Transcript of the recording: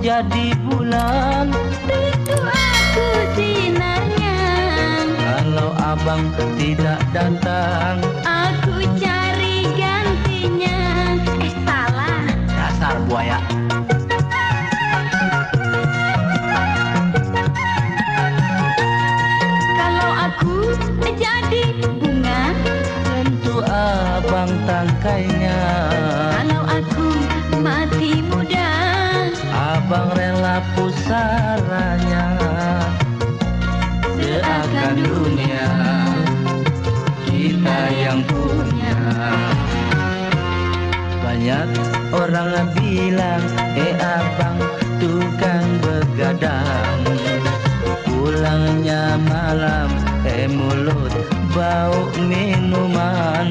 jadi bulan, tentu aku sinarnya. kalau abang tidak datang, Aku cari gantinya. Salah. dasar buaya. Kalau aku jadi bunga, Tentu abang tangkainya, kalau aku mati muda, abang rela pusaranya. Seakan dunia kita yang punya. Banyak orang bilang, abang tukang begadang, pulangnya malam, mulut bau minuman.